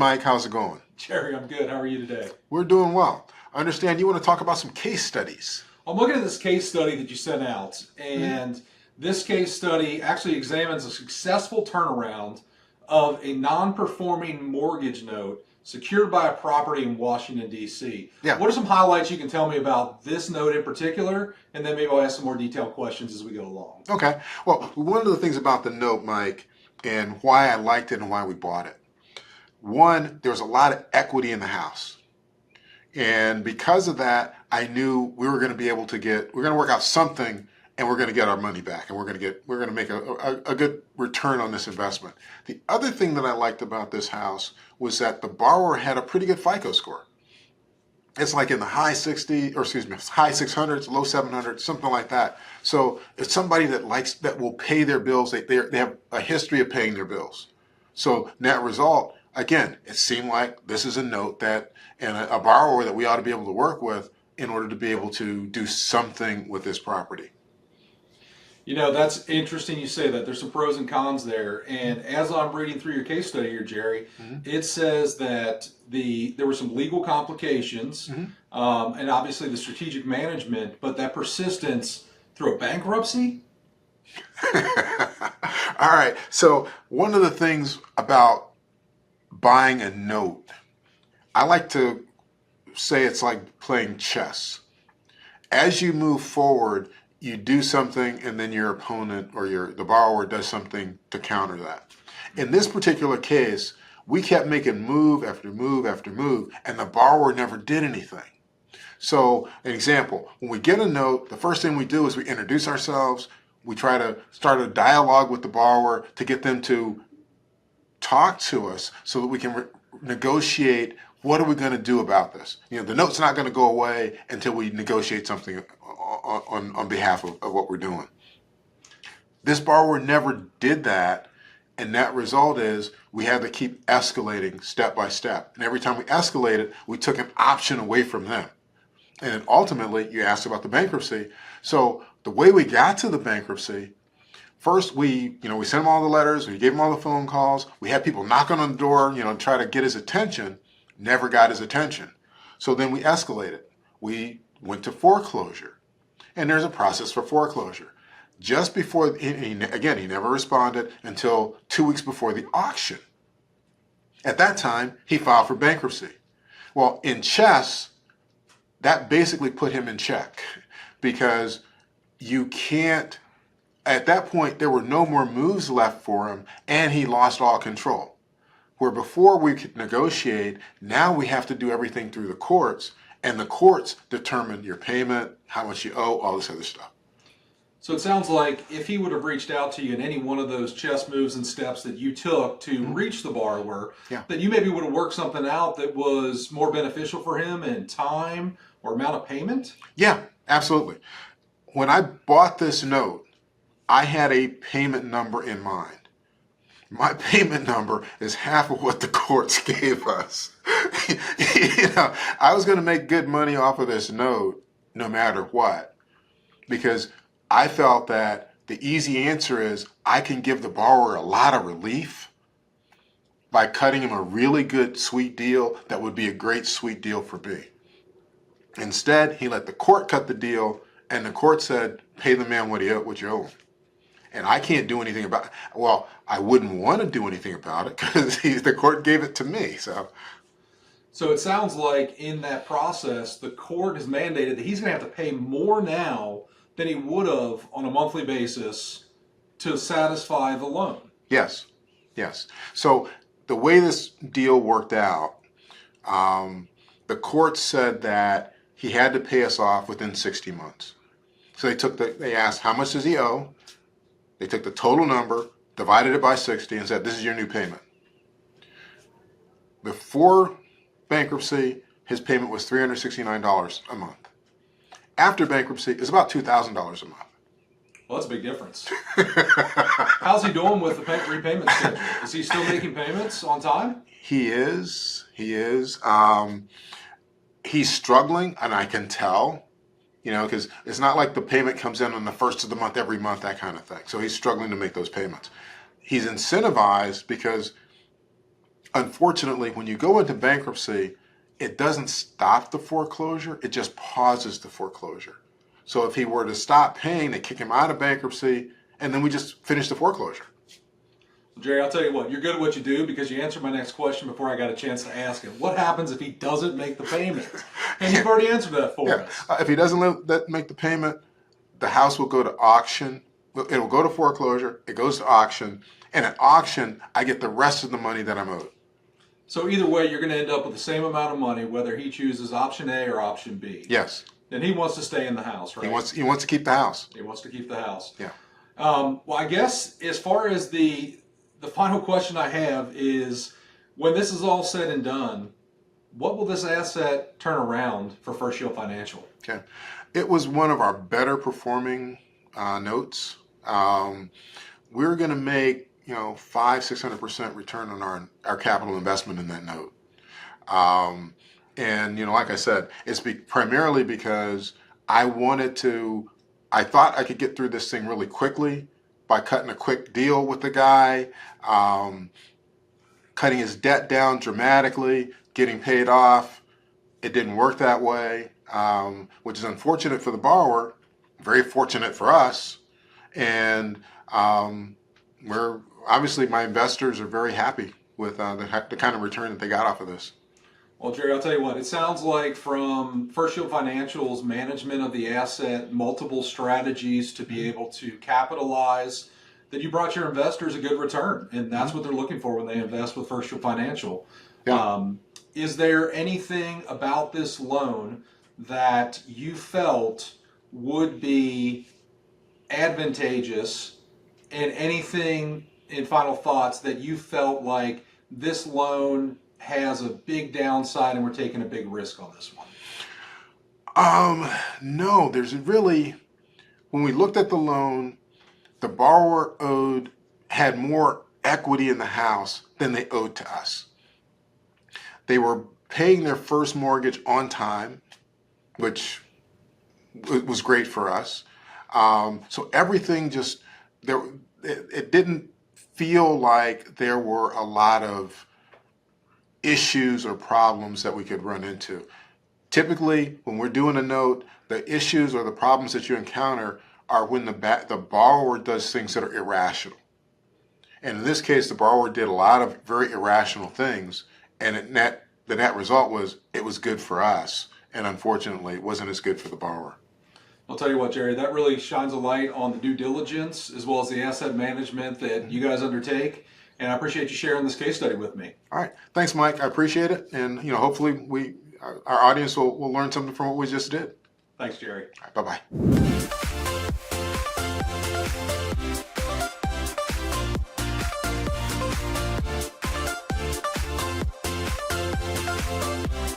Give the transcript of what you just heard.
Mike, how's it going? Jerry, I'm good. How are you today? We're doing well. I understand you want to talk about some case studies. I'm looking at this case study that you sent out, and this case study actually examines a successful turnaround of a non-performing mortgage note secured by a property in Washington, D.C. Yeah. What are some highlights you can tell me about this note in particular? And then maybe I'll ask some more detailed questions as we go along. Okay. Well, one of the things about the note, Mike, and why I liked it and why we bought it. One, there was a lot of equity in the house. And because of that, I knew we were going to be able to we're going to work out something and we're going to get our money back and we're going to make a good return on this investment. The other thing that I liked about this house was that the borrower had a pretty good FICO score. It's like in the high 600s, low 700s, something like that. So it's somebody that will pay their bills. They have a history of paying their bills. So net result, again, it seemed like this is a note that, and a borrower that we ought to be able to work with in order to be able to do something with this property. You know, that's interesting you say that. There's some pros and cons there. And as I'm reading through your case study here, Jerry, it says that there were some legal complications and obviously the strategic management, but that persistence through a bankruptcy? All right. So one of the things about buying a note, I like to say it's like playing chess. As you move forward, you do something and then your opponent or the borrower does something to counter that. In this particular case, we kept making move after move after move and the borrower never did anything. So an example, when we get a note, the first thing we do is we introduce ourselves. We try to start a dialogue with the borrower to get them to talk to us so that we can negotiate what are we going to do about this. You know, the note's not going to go away until we negotiate something on behalf of what we're doing. This borrower never did that, and that result is we had to keep escalating step by step. And every time we escalated, we took an option away from them. And then ultimately, you asked about the bankruptcy. So the way we got to the bankruptcy, first we sent him all the letters, we gave him all the phone calls, we had people knocking on the door, try to get his attention, never got his attention. So then we escalated. We went to foreclosure. And there's a process for foreclosure. Just before, he never responded until 2 weeks before the auction. At that time, he filed for bankruptcy. Well, in chess, that basically put him in check because you can't, at that point, there were no more moves left for him and he lost all control. Where before we could negotiate, now we have to do everything through the courts, and the courts determine your payment, how much you owe, all this other stuff. So it sounds like if he would have reached out to you in any one of those chess moves and steps that you took to reach the borrower, that you maybe would have worked something out that was more beneficial for him in time or amount of payment? Yeah, absolutely. When I bought this note, I had a payment number in mind. My payment number is half of what the courts gave us. I was going to make good money off of this note no matter what, because I felt that the easy answer is I can give the borrower a lot of relief by cutting him a really good sweet deal that would be a great sweet deal for me. Instead, he let the court cut the deal, and the court said, pay the man what you owe him. And I can't do anything about it. Well, I wouldn't want to do anything about it because the court gave it to me. So it sounds like in that process, the court has mandated that he's going to have to pay more now than he would have on a monthly basis to satisfy the loan. Yes. So the way this deal worked out, the court said that he had to pay us off within 60 months. So they asked, how much does he owe? They took the total number, divided it by 60, and said, this is your new payment. Before bankruptcy, his payment was $369 a month. After bankruptcy, it's about $2,000 a month. Well, that's a big difference. How's he doing with the repayment schedule? Is he still making payments on time? He is. He's struggling, and I can tell. Because it's not like the payment comes in on the first of the month every month, that kind of thing. So he's struggling to make those payments. He's incentivized because unfortunately, when you go into bankruptcy, it doesn't stop the foreclosure, it just pauses the foreclosure. So if he were to stop paying, they kick him out of bankruptcy, and then we just finish the foreclosure. Jerry, I'll tell you what, you're good at what you do because you answered my next question before I got a chance to ask it. What happens if he doesn't make the payment? And you've already answered that for us. If he doesn't make the payment, the house will go to auction. It will go to foreclosure. It goes to auction. And at auction, I get the rest of the money that I'm owed. So either way, you're going to end up with the same amount of money, whether he chooses option A or option B. Yes. And he wants to stay in the house, right? He wants to keep the house. He wants to keep the house. Yeah. Well, I guess as far as the final question I have is, when this is all said and done, what will this asset turn around for First Shield Financial? Okay. It was one of our better performing notes. We're going to make 500-600% return on our capital investment in that note. And like I said, it's primarily because I thought I could get through this thing really quickly by cutting a quick deal with the guy, cutting his debt down dramatically, getting paid off. It didn't work that way, which is unfortunate for the borrower, very fortunate for us. And obviously my investors are very happy with the kind of return that they got off of this. Well, Jerry, I'll tell you what, it sounds like from First Shield Financial's management of the asset, multiple strategies to be able to capitalize, that you brought your investors a good return. And that's what they're looking for when they invest with First Shield Financial. Yeah. Is there anything about this loan that you felt would be advantageous, and anything in final thoughts that you felt like this loan has a big downside and we're taking a big risk on this one? No, there's really, when we looked at the loan, the borrower had more equity in the house than they owed to us. They were paying their first mortgage on time, which was great for us. So everything it didn't feel like there were a lot of issues or problems that we could run into. Typically, when we're doing a note, the issues or the problems that you encounter are when the borrower does things that are irrational. And in this case, the borrower did a lot of very irrational things, and the net result was it was good for us, and unfortunately, it wasn't as good for the borrower. I'll tell you what, Jerry, that really shines a light on the due diligence as well as the asset management that you guys undertake. And I appreciate you sharing this case study with me. All right. Thanks, Mike. I appreciate it. And, hopefully our audience will learn something from what we just did. Thanks, Jerry. All right, bye-bye.